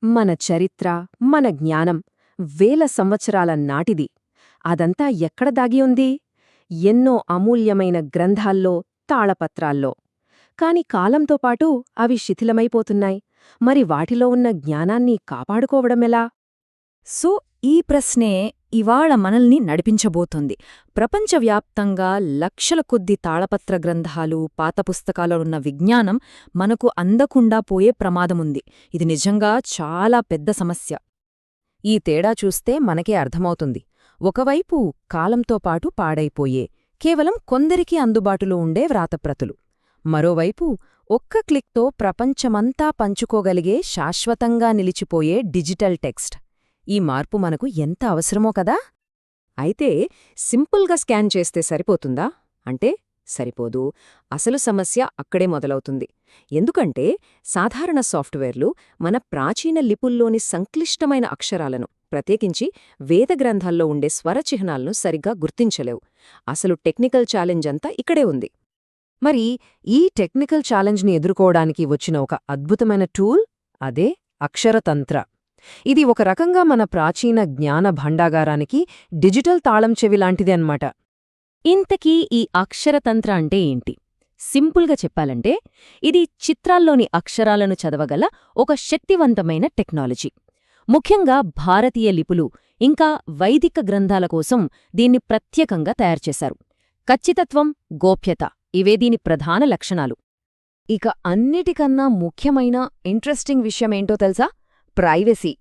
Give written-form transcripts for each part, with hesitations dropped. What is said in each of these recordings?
మన చరిత్ర, మన జ్ఞానం వేల సంవత్సరాల నాటిది. అదంతా ఎక్కడ దాగి ఉంది? ఎన్నో అమూల్యమైన గ్రంథాల్లో, తాళపత్రాల్లో. కాని కాలంతో పాటు అవి శిథిలమైపోతున్నాయి. మరి వాటిలో ఉన్న జ్ఞానాన్ని కాపాడుకోవడమెలా? సో ఈ ప్రశ్నే ఇవాళ మనల్ని నడిపించబోతోంది. ప్రపంచవ్యాప్తంగా లక్షల కొద్ది తాళపత్ర గ్రంథాలు, పాత పుస్తకాలున్న విజ్ఞానం మనకు అందకుండా పోయే ప్రమాదముంది. ఇది నిజంగా చాలా పెద్ద సమస్య. ఈ తేడా చూస్తే మనకే అర్థమవుతుంది. ఒకవైపు కాలంతో పాటు పాడైపోయే, కేవలం కొందరికి అందుబాటులో ఉండే వ్రాతప్రతులు. మరోవైపు ఒక్క క్లిక్తో ప్రపంచమంతా పంచుకోగలిగే, శాశ్వతంగా నిలిచిపోయే డిజిటల్ టెక్స్ట్. ఈ మార్పు మనకు ఎంత అవసరమో కదా? అయితే సింపుల్గా స్కాన్ చేస్తే సరిపోతుందా అంటే సరిపోదు. అసలు సమస్య అక్కడే మొదలవుతుంది. ఎందుకంటే సాధారణ సాఫ్ట్వేర్లు మన ప్రాచీన లిపుల్లోని సంక్లిష్టమైన అక్షరాలను, ప్రత్యేకించి వేదగ్రంథాల్లో ఉండే స్వరచిహ్నాలను సరిగ్గా గుర్తించలేవు. అసలు టెక్నికల్ ఛాలెంజ్ అంతా ఇక్కడే ఉంది. మరి ఈ టెక్నికల్ ఛాలెంజ్ని ఎదుర్కోవడానికి వచ్చిన ఒక అద్భుతమైన టూల్ అదే అక్షరతంత్ర. ఇది ఒక రకంగా మన ప్రాచీన జ్ఞాన భండాగారానికి డిజిటల్ తాళం చెవిలాంటిదే అన్నమాట. ఇంతకీ ఈ అక్షరతంత్ర అంటే ఏంటి? సింపుల్గా చెప్పాలంటే ఇది చిత్రాల్లోని అక్షరాలను చదవగల ఒక శక్తివంతమైన టెక్నాలజీ. ముఖ్యంగా భారతీయ లిపులు ఇంకా వైదిక గ్రంథాల కోసం దీన్ని ప్రత్యేకంగా తయారుచేశారు. ఖచ్చితత్వం, గోప్యత ఇవే దీని ప్రధాన లక్షణాలు. ఇక అన్నిటికన్నా ముఖ్యమైన ఇంట్రెస్టింగ్ విషయమేంటో తెలుసా? ప్రైవసీ.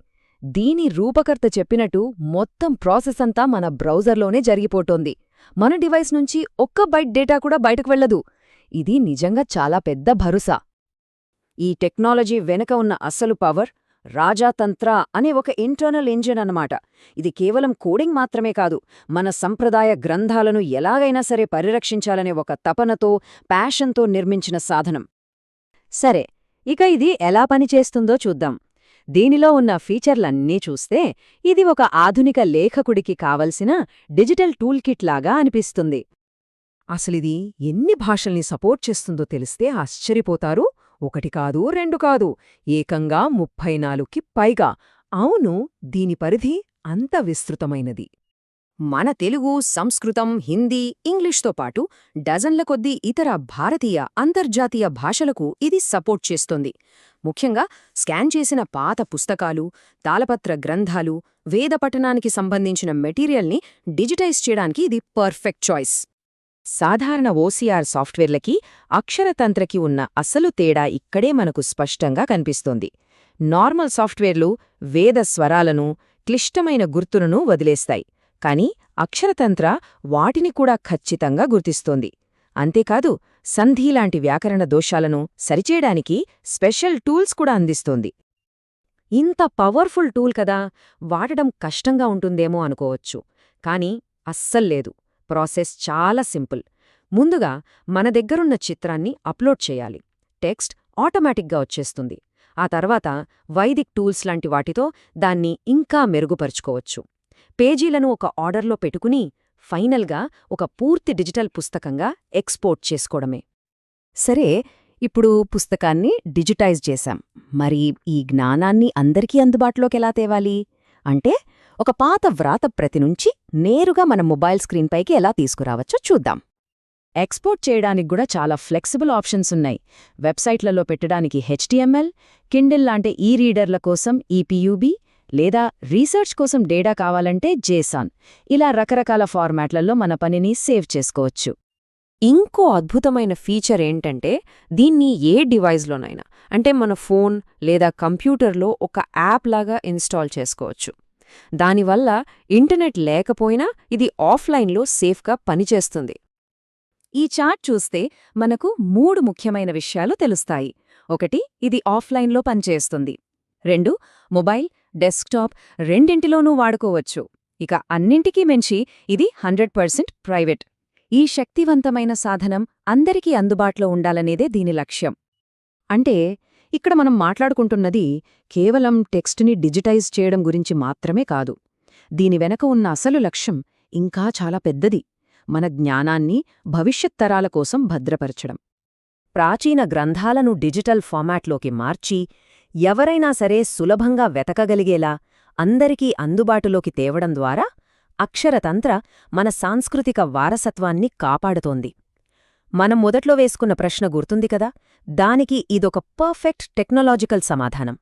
దీని రూపకర్త చెప్పినట్టు మొత్తం ప్రాసెస్ అంతా మన బ్రౌజర్లోనే జరిగిపోతోంది. మన డివైస్ నుంచి ఒక్క బైట్ డేటా కూడా బయటకు వెళ్లదు. ఇది నిజంగా చాలా పెద్ద భరోసా. ఈ టెక్నాలజీ వెనుక ఉన్న అసలు పవర్ రాజాతంత్ర అనే ఒక ఇంటర్నల్ ఇంజిన్ అన్నమాట. ఇది కేవలం కోడింగ్ మాత్రమే కాదు, మన సంప్రదాయ గ్రంథాలను ఎలాగైనా సరే పరిరక్షించాలనే ఒక తపనతో, ప్యాషన్తో నిర్మించిన సాధనం. సరే, ఇక ఇది ఎలా పనిచేస్తుందో చూద్దాం. దీనిలో ఉన్న ఫీచర్లన్నీ చూస్తే ఇది ఒక ఆధునిక లేఖకుడికి కావలసిన డిజిటల్ టూల్ కిట్ లాగా అనిపిస్తుంది. అసలిది ఎన్ని భాషల్ని సపోర్ట్ చేస్తుందో తెలిస్తే ఆశ్చర్యపోతారు. ఒకటి కాదు, రెండు కాదు, ఏకంగా 34కి పైగా. అవును, దీని పరిధి అంత విస్తృతమైనది. మన తెలుగు, సంస్కృతం, హిందీ, ఇంగ్లీష్తో పాటు డజన్ల కొద్దీ ఇతర భారతీయ, అంతర్జాతీయ భాషలకు ఇది సపోర్ట్ చేస్తోంది. ముఖ్యంగా స్కాన్ చేసిన పాత పుస్తకాలు, తాళపత్ర గ్రంథాలు, వేద పఠనానికి సంబంధించిన మెటీరియల్ని డిజిటైజ్ చేయడానికి ఇది పర్ఫెక్ట్ చాయిస్. సాధారణ ఓసీఆర్ సాఫ్ట్వేర్లకి అక్షరతంత్రకి ఉన్న అసలు తేడా ఇక్కడే మనకు స్పష్టంగా కనిపిస్తోంది. నార్మల్ సాఫ్ట్వేర్లు వేద స్వరాలను, క్లిష్టమైన గుర్తులను వదిలేస్తాయి. కాని అక్షరతంత్ర వాటిని కూడా ఖచ్చితంగా గుర్తిస్తోంది. అంతేకాదు, సంధిలాంటి వ్యాకరణ దోషాలను సరిచేయడానికి స్పెషల్ టూల్స్ కూడా అందిస్తోంది. ఇంత పవర్ఫుల్ టూల్ కదా, వాడడం కష్టంగా ఉంటుందేమో అనుకోవచ్చు. కాని అస్సల్లేదు. ప్రాసెస్ చాలా సింపుల్. ముందుగా మన దగ్గరున్న చిత్రాన్ని అప్లోడ్ చేయాలి. టెక్స్ట్ ఆటోమేటిక్గా వచ్చేస్తుంది. ఆ తర్వాత వైదిక్ టూల్స్ లాంటి వాటితో దాన్ని ఇంకా మెరుగుపరుచుకోవచ్చు. పేజీలను ఒక ఆర్డర్లో పెట్టుకుని ఫైనల్గా ఒక పూర్తి డిజిటల్ పుస్తకంగా ఎక్స్పోర్ట్ చేసుకోవడమే. సరే, ఇప్పుడు పుస్తకాన్ని డిజిటైజ్ చేశాం. మరి ఈ జ్ఞానాన్ని అందరికీ అందుబాటులోకెలా తేవాలి? అంటే ఒక పాత వ్రాతప్రతి నుంచి నేరుగా మన మొబైల్ స్క్రీన్పైకి ఎలా తీసుకురావచ్చో చూద్దాం. ఎక్స్పోర్ట్ చేయడానికి కూడా చాలా ఫ్లెక్సిబుల్ ఆప్షన్స్ ఉన్నాయి. వెబ్సైట్లలో పెట్టడానికి HTML, కిండిల్ లాంటి రీడర్ల కోసం EPUB, లేదా రీసెర్చ్ కోసం డేటా కావాలంటే JSON. ఇలా రకరకాల ఫార్మాట్లలో మన పనిని సేవ్ చేసుకోవచ్చు. ఇంకో అద్భుతమైన ఫీచర్ ఏంటంటే దీన్ని ఏ డివైస్లోనైనా, అంటే మన ఫోన్ లేదా కంప్యూటర్లో ఒక యాప్ లాగా ఇన్స్టాల్ చేసుకోవచ్చు. దానివల్ల ఇంటర్నెట్ లేకపోయినా ఇది ఆఫ్లైన్లో సేఫ్గా పనిచేస్తుంది. ఈ చార్ట్ చూస్తే మనకు 3 ముఖ్యమైన విషయాలు తెలుస్తాయి. 1, ఇది ఆఫ్లైన్లో పనిచేస్తుంది. 2, మొబైల్, డెస్క్టాప్ రెండింటిలోనూ వాడుకోవచ్చు. ఇక అన్నింటికీ మించి ఇది 100% ప్రైవేట్. ఈ శక్తివంతమైన సాధనం అందరికీ అందుబాటులో ఉండాలనేదే దీని లక్ష్యం. అంటే ఇక్కడ మనం మాట్లాడుకుంటున్నది కేవలం టెక్స్ట్ని డిజిటైజ్ చేయడం గురించి మాత్రమే కాదు. దీని వెనక ఉన్న అసలు లక్ష్యం ఇంకా చాలా పెద్దది. మన జ్ఞానాన్ని భవిష్యత్ తరాల కోసం భద్రపరచడం. ప్రాచీన గ్రంథాలను డిజిటల్ ఫార్మాట్లోకి మార్చి ఎవరైనా సరే సులభంగా వెతకగలిగేలా అందరికీ అందుబాటులోకి తేవడం ద్వారా అక్షరతంత్ర మన సాంస్కృతిక వారసత్వాన్ని కాపాడుతోంది. మనం మొదట్లో వేసుకున్న ప్రశ్న గుర్తుంది కదా, దానికి ఇదొక పర్ఫెక్ట్ టెక్నాలజికల్ సమాధానం.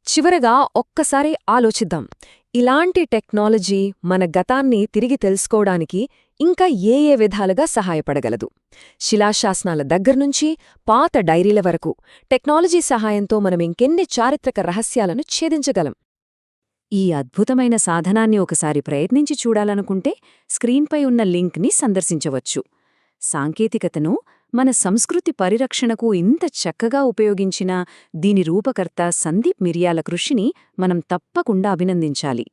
చివరగా ఒక్కసారి ఆలోచిద్దాం. ఇలాంటి టెక్నాలజీ మన గతాన్ని తిరిగి తెలుసుకోవడానికి ఇంకా ఏ ఏ విధాలుగా సహాయపడగలదు? శిలాశాసనాల దగ్గర్నుంచి పాత డైరీల వరకు టెక్నాలజీ సహాయంతో మనం ఇంకెన్ని చారిత్రక రహస్యాలను ఛేదించగలం? ఈ అద్భుతమైన సాధనాన్ని ఒకసారి ప్రయత్నించి చూడాలనుకుంటే స్క్రీన్పై ఉన్న లింక్ని సందర్శించవచ్చు. సాంకేతికతను మన సంస్కృతి పరిరక్షణకు ఇంత చక్కగా ఉపయోగించిన దీని రూపకర్త సందీప్ మిరియాల కృషిని మనం తప్పకుండా అభినందించాలి.